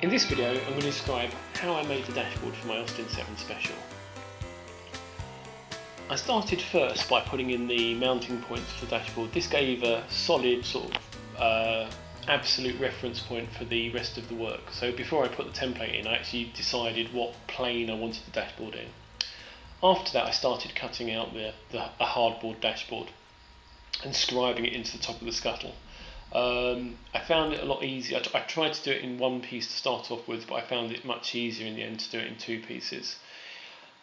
In this video I'm going to describe how I made the dashboard for my Austin 7 Special. I started first by putting in the mounting points for the dashboard. This gave a solid sort of absolute reference point for the rest of the work. So before I put the template in, I actually decided what plane I wanted the dashboard in. After that I started cutting out a hardboard dashboard and scribing it into the top of the scuttle. I found it a lot easier. I tried to do it in one piece to start off with, but I found it much easier in the end to do it in two pieces.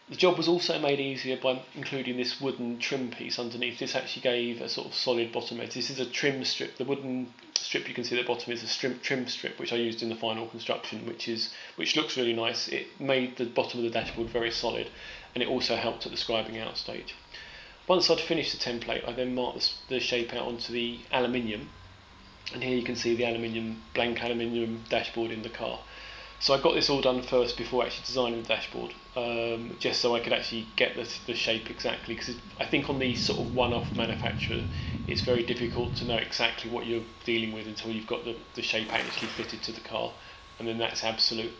The job was also made easier by including this wooden trim piece underneath. This actually gave a sort of solid bottom edge. This is a trim strip. The wooden strip you can see at the bottom is a trim strip which I used in the final construction, which looks really nice. It made the bottom of the dashboard very solid, and it also helped at the scribing out stage. Once I'd finished the template, I then marked the shape out onto the aluminium, and here you can see the blank aluminium dashboard in the car. So I got this all done first before actually designing the dashboard, just so I could actually get the shape exactly, because I think on the sort of one-off manufacturer it's very difficult to know exactly what you're dealing with until you've got the shape actually fitted to the car, and then that's absolute.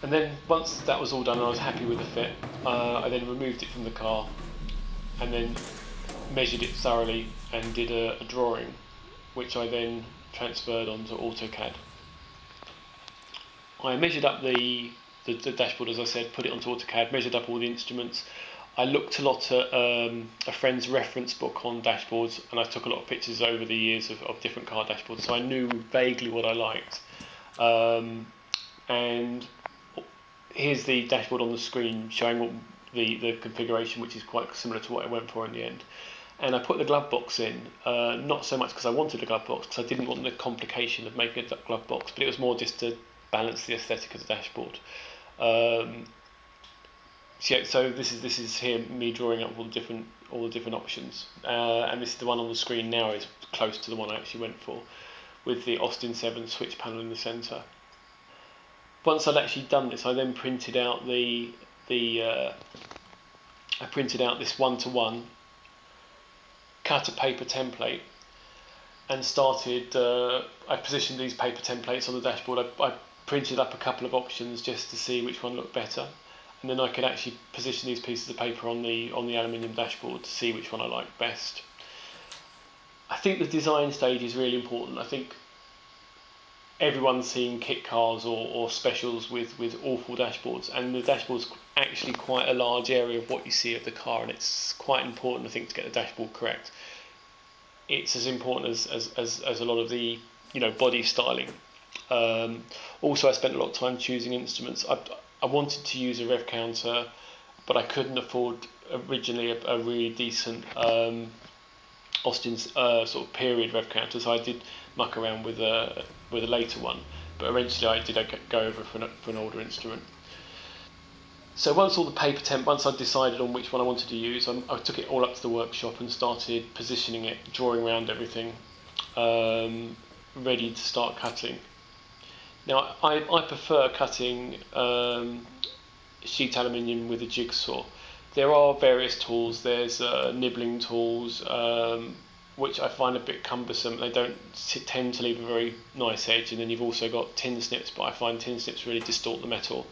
And then once that was all done and I was happy with the fit, I then removed it from the car and then measured it thoroughly and did a drawing, which I then transferred onto AutoCAD. I measured up the dashboard, as I said, put it onto AutoCAD, measured up all the instruments. I looked a lot at a friend's reference book on dashboards, and I took a lot of pictures over the years of different car dashboards, so I knew vaguely what I liked. And here's the dashboard on the screen showing what the configuration, which is quite similar to what I went for in the end. And I put the glove box in, not so much because I wanted a glove box, because I didn't want the complication of making a glove box, but it was more just to balance the aesthetic of the dashboard. So this is here me drawing up all the different options, and this is the one on the screen now is close to the one I actually went for, with the Austin 7 switch panel in the centre. Once I'd actually done this, I then printed out I printed out this one-to-one, cut a paper template, and started. I positioned these paper templates on the dashboard. I printed up a couple of options just to see which one looked better, and then I could actually position these pieces of paper on the aluminium dashboard to see which one I liked best. I think the design stage is really important. I think everyone's seen kit cars or specials with awful dashboards, and the dashboard's actually quite a large area of what you see of the car, and it's quite important, I think, to get the dashboard correct. It's as important as a lot of the body styling. Also, I spent a lot of time choosing instruments. I wanted to use a rev counter, but I couldn't afford originally a really decent Austin's sort of period rev counter, so I did muck around with a later one, but eventually I did go over for an older instrument. So once I decided on which one I wanted to use, I took it all up to the workshop and started positioning it, drawing around everything, ready to start cutting. Now I prefer cutting sheet aluminium with a jigsaw. There are various tools. There's nibbling tools, which I find a bit cumbersome. They don't tend to leave a very nice edge, and then you've also got tin snips, but I find tin snips really distort the metal.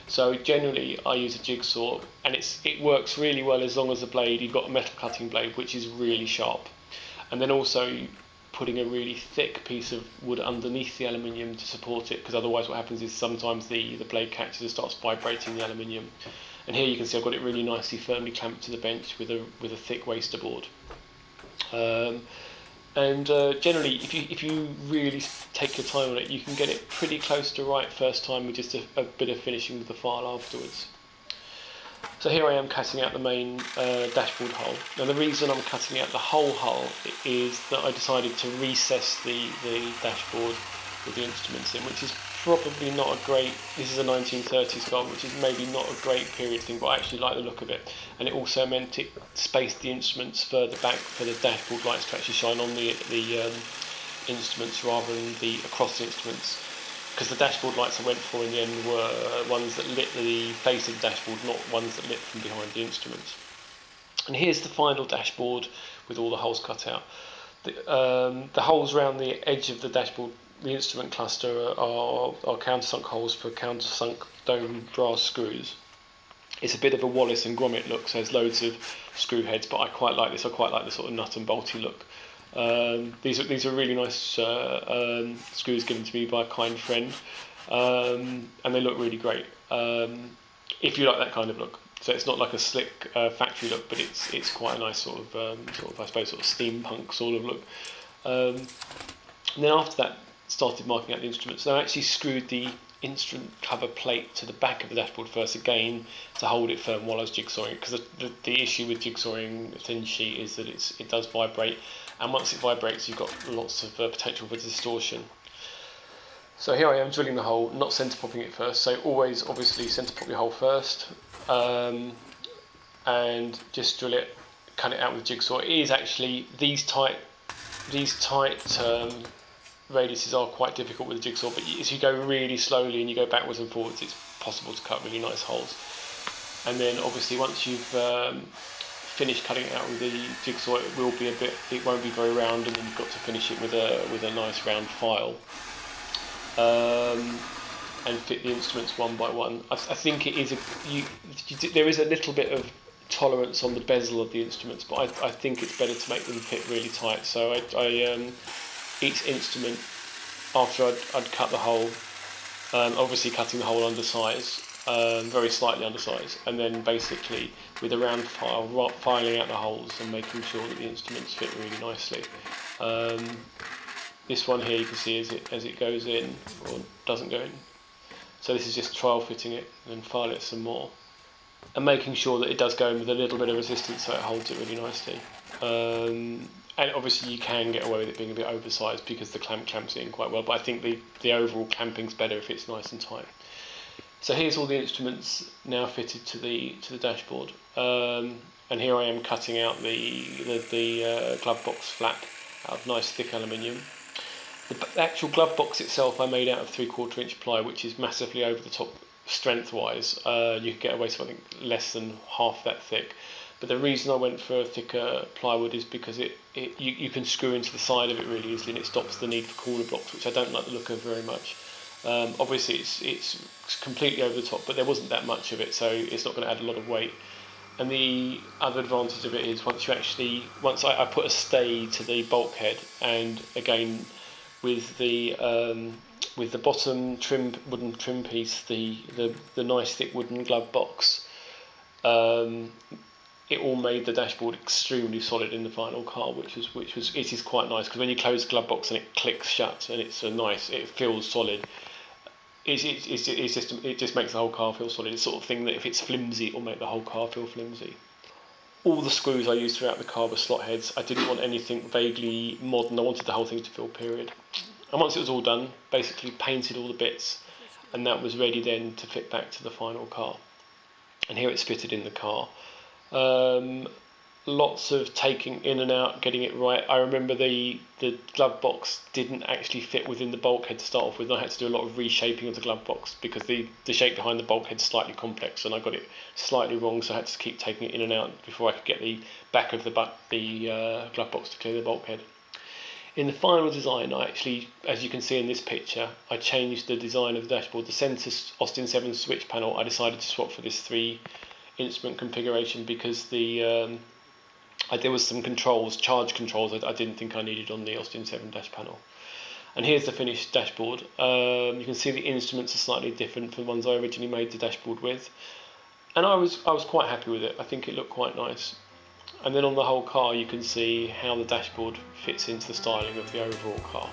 So generally I use a jigsaw, and it works really well as long as the blade, you've got a metal cutting blade which is really sharp, and then also putting a really thick piece of wood underneath the aluminium to support it, because otherwise what happens is sometimes the blade catches and starts vibrating the aluminium. And here you can see I've got it really nicely firmly clamped to the bench with a thick waster board. Generally, if you really take your time on it, you can get it pretty close to right first time with just a bit of finishing with the file afterwards. So here I am cutting out the main dashboard hull. Now the reason I'm cutting out the whole hull is that I decided to recess the dashboard with the instruments in, which is probably not a great, this is a 1930s car, which is maybe not a great period thing, but I actually like the look of it. And it also meant it spaced the instruments further back for the dashboard lights to actually shine on the instruments rather than across the instruments. Because the dashboard lights I went for in the end were ones that lit the face of the dashboard, not ones that lit from behind the instruments. And here's the final dashboard with all the holes cut out. The holes around the edge of the dashboard the instrument cluster are countersunk holes for countersunk dome brass screws. It's a bit of a Wallace and Gromit look, so there's loads of screw heads, but I quite like this. I quite like the sort of nut and bolty look. These are really nice screws given to me by a kind friend, and they look really great. If you like that kind of look, so it's not like a slick factory look, but it's quite a nice sort of I suppose sort of steampunk sort of look. And then after that, started marking out the instruments. So I actually screwed the instrument cover plate to the back of the dashboard first, again to hold it firm while I was jigsawing it, because the issue with jigsawing a thin sheet is that it does vibrate, and once it vibrates you've got lots of potential for distortion. So here I am drilling the hole, not centre popping it first, so always obviously centre pop your hole first, and just drill it, cut it out with a jigsaw. It is actually, these tight radiuses are quite difficult with a jigsaw, but as you go really slowly and you go backwards and forwards, it's possible to cut really nice holes. And then obviously once you've finished cutting it out with the jigsaw, it won't be very round, and then you've got to finish it with a nice round file, and fit the instruments one by one. I think it is there is a little bit of tolerance on the bezel of the instruments, but I think it's better to make them fit really tight. So each instrument, after I'd cut the hole, obviously cutting the hole undersize, very slightly undersize, and then basically with a round file, filing out the holes and making sure that the instruments fit really nicely. This one here you can see as it goes in, or doesn't go in. So this is just trial fitting it, and then file it some more, and making sure that it does go in with a little bit of resistance so it holds it really nicely. And obviously you can get away with it being a bit oversized because the clamps it in quite well, but I think the overall clamping's better if it's nice and tight. So here's all the instruments now fitted to the dashboard, and here I am cutting out the glove box flap out of nice thick aluminium. The actual glove box itself I made out of 3/4 inch ply, which is massively over the top strength-wise. You could get away with something less than half that thick. But the reason I went for a thicker plywood is because you can screw into the side of it really easily, and it stops the need for corner blocks, which I don't like the look of very much. Obviously it's completely over the top, but there wasn't that much of it, so it's not going to add a lot of weight. And the other advantage of it is once I put a stay to the bulkhead, and again with the bottom wooden trim piece, the nice thick wooden glove box, it all made the dashboard extremely solid in the final car, which is quite nice, because when you close the glove box and it clicks shut and it feels solid. It just makes the whole car feel solid. It's the sort of thing that if it's flimsy, it will make the whole car feel flimsy. All the screws I used throughout the car were slot heads. I didn't want anything vaguely modern. I wanted the whole thing to feel period. And once it was all done, basically painted all the bits, and that was ready then to fit back to the final car. And here it's fitted in the car. Lots of taking in and out, getting it right. I remember the glove box didn't actually fit within the bulkhead to start off with, and I had to do a lot of reshaping of the glove box because the shape behind the bulkhead is slightly complex, and I got it slightly wrong, so I had to keep taking it in and out before I could get the back of the glove box to clear the bulkhead. In the final design, I actually, as you can see in this picture, I changed the design of the dashboard. The centre Austin 7 switch panel I decided to swap for this 3 instrument configuration because there was some charge controls I didn't think I needed on the Austin 7 dash panel. And here's the finished dashboard. You can see the instruments are slightly different from the ones I originally made the dashboard with, and I was quite happy with it. I think it looked quite nice. And then on the whole car you can see how the dashboard fits into the styling of the overall car.